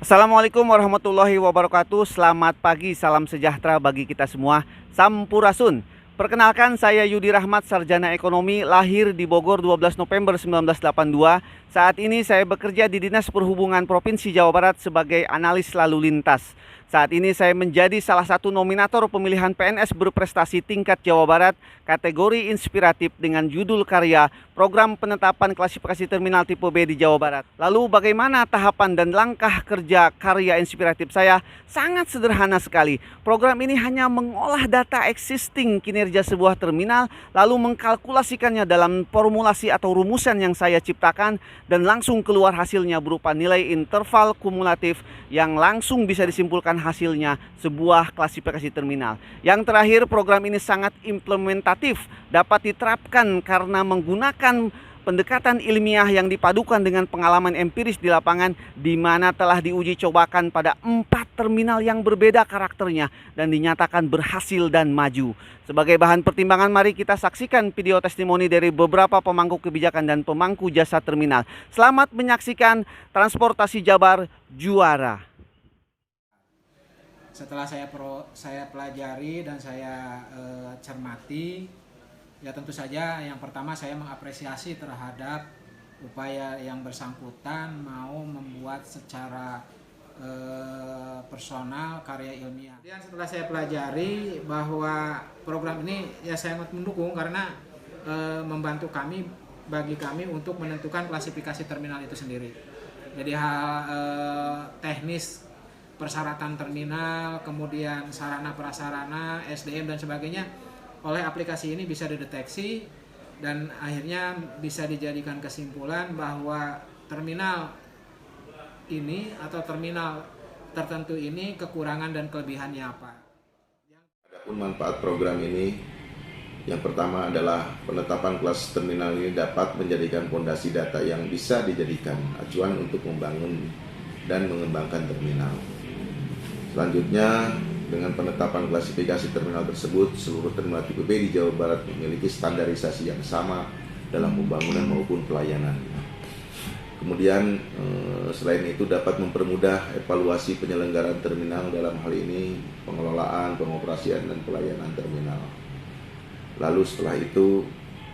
Assalamualaikum warahmatullahi wabarakatuh. Selamat pagi, salam sejahtera bagi kita semua. Sampurasun. Perkenalkan, saya Yudi Rahmat, sarjana ekonomi, lahir di Bogor 12 November 1982. Saat ini saya bekerja di Dinas Perhubungan Provinsi Jawa Barat sebagai analis lalu lintas. Saat ini saya menjadi salah satu nominator pemilihan PNS berprestasi tingkat Jawa Barat kategori inspiratif dengan judul karya Program Penetapan Klasifikasi Terminal Tipe B di Jawa Barat. Lalu bagaimana tahapan dan langkah kerja karya inspiratif saya? Sangat sederhana sekali. Program ini hanya mengolah data existing kinerja sebuah terminal lalu mengkalkulasikannya dalam formulasi atau rumusan yang saya ciptakan dan langsung keluar hasilnya berupa nilai interval kumulatif yang langsung bisa disimpulkan hasilnya sebuah klasifikasi terminal. Yang terakhir, program ini sangat implementatif, dapat diterapkan karena menggunakan pendekatan ilmiah yang dipadukan dengan pengalaman empiris di lapangan, di mana telah diuji cobakan pada 4 terminal yang berbeda karakternya dan dinyatakan berhasil dan maju. Sebagai bahan pertimbangan, mari kita saksikan video testimoni dari beberapa pemangku kebijakan dan pemangku jasa terminal. Selamat menyaksikan Transportasi Jabar Juara. Setelah saya pelajari dan saya cermati, ya tentu saja yang pertama saya mengapresiasi terhadap upaya yang bersangkutan mau membuat secara personal karya ilmiah. Dan setelah saya pelajari bahwa program ini ya saya sangat mendukung karena membantu bagi kami untuk menentukan klasifikasi terminal itu sendiri. Jadi hal teknis persyaratan terminal, kemudian sarana prasarana, SDM dan sebagainya oleh aplikasi ini bisa dideteksi dan akhirnya bisa dijadikan kesimpulan bahwa terminal ini atau terminal tertentu ini kekurangan dan kelebihannya apa. Adapun manfaat program ini, yang pertama adalah penetapan kelas terminal ini dapat menjadikan fondasi data yang bisa dijadikan acuan untuk membangun dan mengembangkan terminal. Selanjutnya, dengan penetapan klasifikasi terminal tersebut, seluruh terminal tipe B di Jawa Barat memiliki standarisasi yang sama dalam pembangunan maupun pelayanan. Kemudian, selain itu dapat mempermudah evaluasi penyelenggaraan terminal, dalam hal ini pengelolaan, pengoperasian, dan pelayanan terminal. Lalu setelah itu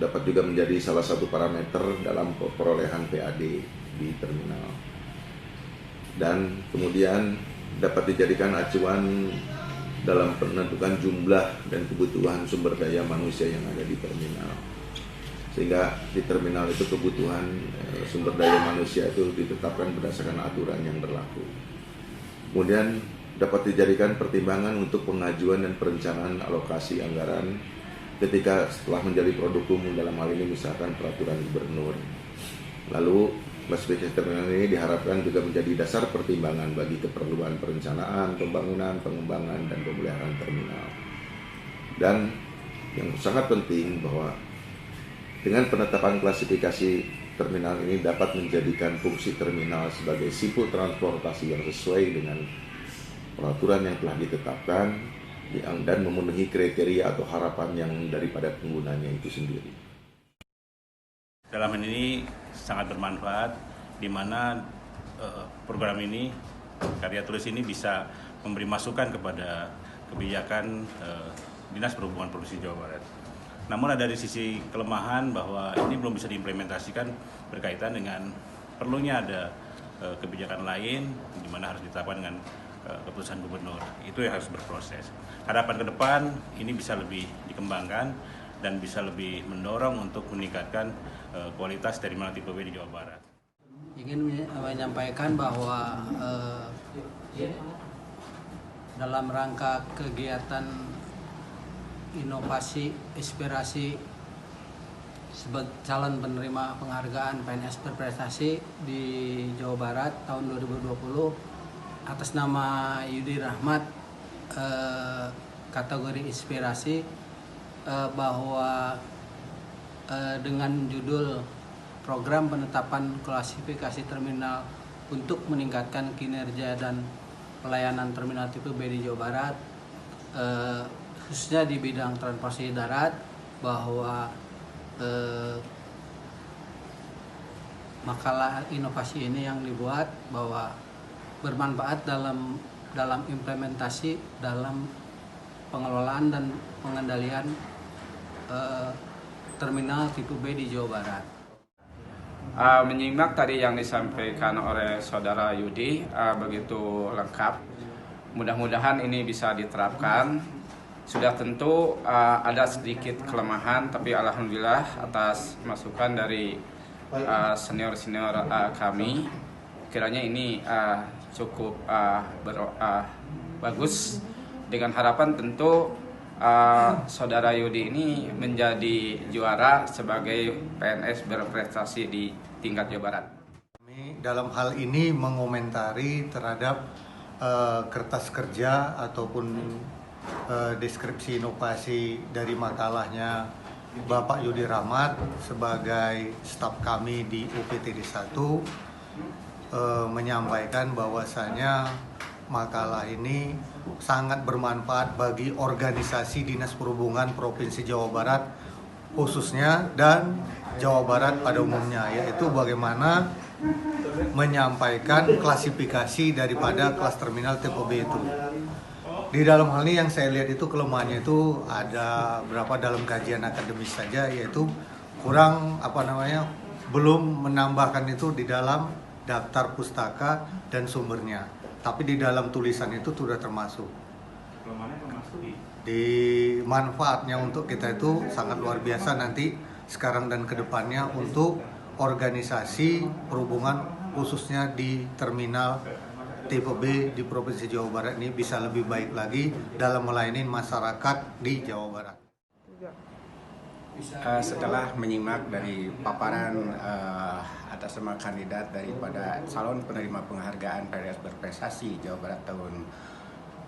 dapat juga menjadi salah satu parameter dalam perolehan PAD di terminal. Dan kemudian dapat dijadikan acuan dalam menentukan jumlah dan kebutuhan sumber daya manusia yang ada di terminal. Sehingga di terminal itu kebutuhan sumber daya manusia itu ditetapkan berdasarkan aturan yang berlaku. Kemudian dapat dijadikan pertimbangan untuk pengajuan dan perencanaan alokasi anggaran ketika setelah menjadi produk umum, dalam hal ini misalkan peraturan gubernur. Lalu klasifikasi terminal ini diharapkan juga menjadi dasar pertimbangan bagi keperluan perencanaan, pembangunan, pengembangan, dan pemeliharaan terminal. Dan yang sangat penting bahwa dengan penetapan klasifikasi terminal ini dapat menjadikan fungsi terminal sebagai simpul transportasi yang sesuai dengan peraturan yang telah ditetapkan dan memenuhi kriteria atau harapan yang daripada penggunanya itu sendiri. Dalam hal ini sangat bermanfaat, di mana program ini, karya tulis ini bisa memberi masukan kepada kebijakan Dinas Perhubungan Provinsi Jawa Barat. Namun ada di sisi kelemahan bahwa ini belum bisa diimplementasikan berkaitan dengan perlunya ada kebijakan lain di mana harus ditetapkan dengan keputusan gubernur. Itu yang harus berproses. Harapan ke depan ini bisa lebih dikembangkan dan bisa lebih mendorong untuk meningkatkan kualitas terminal tipe B di Jawa Barat. Ingin menyampaikan bahwa dalam rangka kegiatan inovasi inspirasi sebagai calon penerima penghargaan PNS berprestasi di Jawa Barat tahun 2020 atas nama Yudi Rahmat, kategori inspirasi, bahwa dengan judul Program Penetapan Klasifikasi Terminal untuk meningkatkan kinerja dan pelayanan terminal tipe B di Jawa Barat, khususnya di bidang transportasi darat, bahwa makalah inovasi ini yang dibuat bahwa bermanfaat dalam implementasi dalam pengelolaan dan pengendalian terminal tipe B di Jawa Barat. Menyimak tadi yang disampaikan oleh Saudara Yudi begitu lengkap. Mudah-mudahan ini bisa diterapkan. Sudah tentu ada sedikit kelemahan, tapi alhamdulillah atas masukan dari senior-senior kami, kiranya ini cukup bagus. Dengan harapan tentu Saudara Yudi ini menjadi juara sebagai PNS berprestasi di tingkat Jawa Barat. Kami dalam hal ini mengomentari terhadap kertas kerja ataupun deskripsi inovasi dari makalahnya Bapak Yudi Rahmat sebagai staf kami di UPTD 1 menyampaikan bahwasanya makalah ini sangat bermanfaat bagi organisasi Dinas Perhubungan Provinsi Jawa Barat khususnya dan Jawa Barat pada umumnya, yaitu bagaimana menyampaikan klasifikasi daripada kelas terminal tipe B itu. Di dalam hal ini yang saya lihat itu kelemahannya itu ada berapa dalam kajian akademis saja, yaitu kurang belum menambahkan itu di dalam daftar pustaka dan sumbernya. Tapi di dalam tulisan itu sudah termasuk. Di manfaatnya untuk kita itu sangat luar biasa nanti sekarang dan kedepannya untuk organisasi perhubungan khususnya di terminal tipe B di Provinsi Jawa Barat ini bisa lebih baik lagi dalam melayani masyarakat di Jawa Barat. Setelah menyimak dari paparan atas nama kandidat daripada calon penerima penghargaan PNS berprestasi Jawa Barat tahun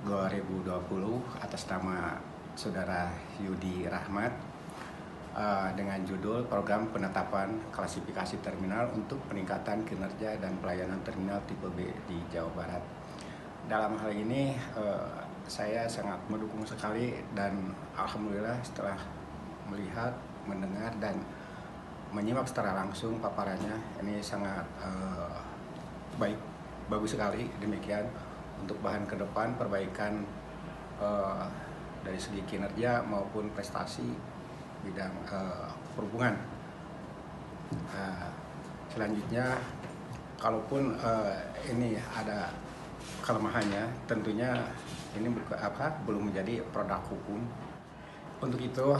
2020 atas nama Saudara Yudi Rahmat dengan judul Program Penetapan Klasifikasi Terminal untuk Peningkatan Kinerja dan Pelayanan Terminal Tipe B di Jawa Barat. Dalam hal ini saya sangat mendukung sekali dan alhamdulillah setelah melihat, mendengar dan menyimak secara langsung paparannya, ini sangat bagus sekali. Demikian untuk bahan ke depan perbaikan dari segi kinerja maupun prestasi bidang perhubungan. Selanjutnya, kalaupun ini ada kelemahannya, tentunya ini belum menjadi produk hukum. Untuk itu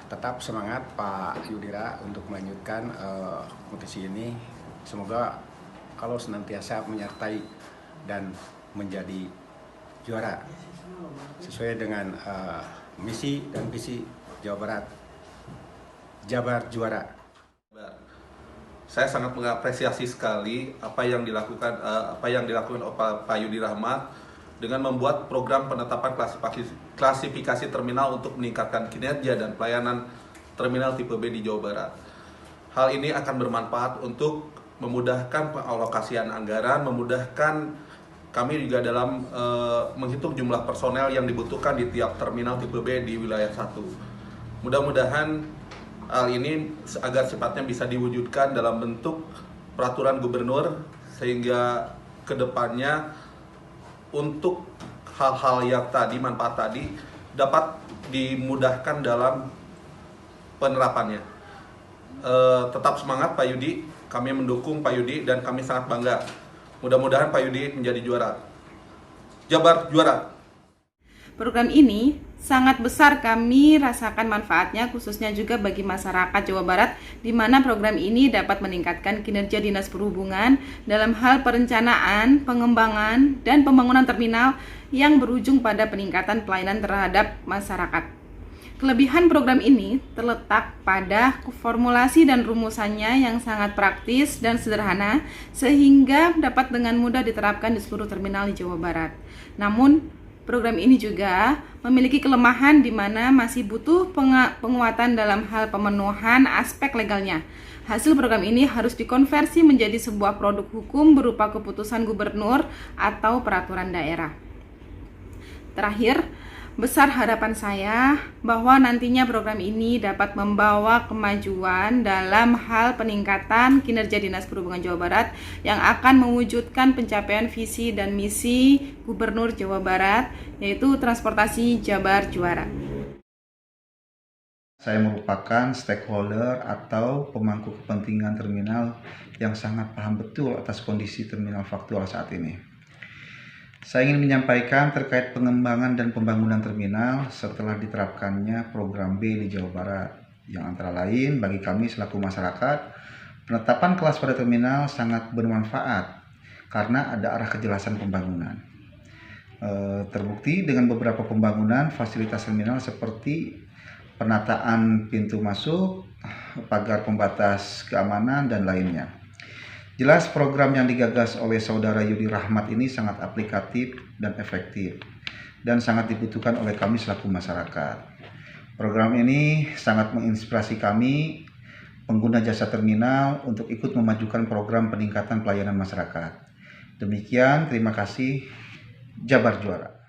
tetap semangat Pak Yudira untuk melanjutkan kompetisi ini. Semoga kalau senantiasa menyertai dan menjadi juara sesuai dengan misi dan visi Jawa Barat. Jabar juara. Saya sangat mengapresiasi sekali apa yang dilakukan oleh Pak Yudi Rahmat dengan membuat program penetapan klasifikasi terminal untuk meningkatkan kinerja dan pelayanan terminal tipe B di Jawa Barat. Hal ini akan bermanfaat untuk memudahkan pengalokasian anggaran, memudahkan kami juga dalam menghitung jumlah personel yang dibutuhkan di tiap terminal tipe B di wilayah 1. Mudah-mudahan hal ini agar cepatnya bisa diwujudkan dalam bentuk peraturan gubernur sehingga kedepannya untuk hal-hal yang tadi, manfaat tadi dapat dimudahkan dalam penerapannya. Tetap semangat Pak Yudi, kami mendukung Pak Yudi dan kami sangat bangga. Mudah-mudahan Pak Yudi menjadi juara. Jabar juara. Program ini sangat besar kami rasakan manfaatnya khususnya juga bagi masyarakat Jawa Barat, di mana program ini dapat meningkatkan kinerja Dinas Perhubungan dalam hal perencanaan, pengembangan, dan pembangunan terminal yang berujung pada peningkatan pelayanan terhadap masyarakat. Kelebihan program ini terletak pada formulasi dan rumusannya yang sangat praktis dan sederhana sehingga dapat dengan mudah diterapkan di seluruh terminal di Jawa Barat. Namun, program ini juga memiliki kelemahan di mana masih butuh penguatan dalam hal pemenuhan aspek legalnya. Hasil program ini harus dikonversi menjadi sebuah produk hukum berupa keputusan gubernur atau peraturan daerah. Terakhir, besar harapan saya bahwa nantinya program ini dapat membawa kemajuan dalam hal peningkatan kinerja Dinas Perhubungan Jawa Barat yang akan mewujudkan pencapaian visi dan misi Gubernur Jawa Barat, yaitu transportasi Jabar Juara. Saya merupakan stakeholder atau pemangku kepentingan terminal yang sangat paham betul atas kondisi terminal faktual saat ini. Saya ingin menyampaikan terkait pengembangan dan pembangunan terminal setelah diterapkannya program B di Jawa Barat, yang antara lain bagi kami selaku masyarakat, penetapan kelas pada terminal sangat bermanfaat karena ada arah kejelasan pembangunan. Terbukti dengan beberapa pembangunan fasilitas terminal seperti penataan pintu masuk, pagar pembatas keamanan, dan lainnya. Jelas program yang digagas oleh Saudara Yudi Rahmat ini sangat aplikatif dan efektif dan sangat dibutuhkan oleh kami selaku masyarakat. Program ini sangat menginspirasi kami pengguna jasa terminal untuk ikut memajukan program peningkatan pelayanan masyarakat. Demikian, terima kasih. Jabar Juara.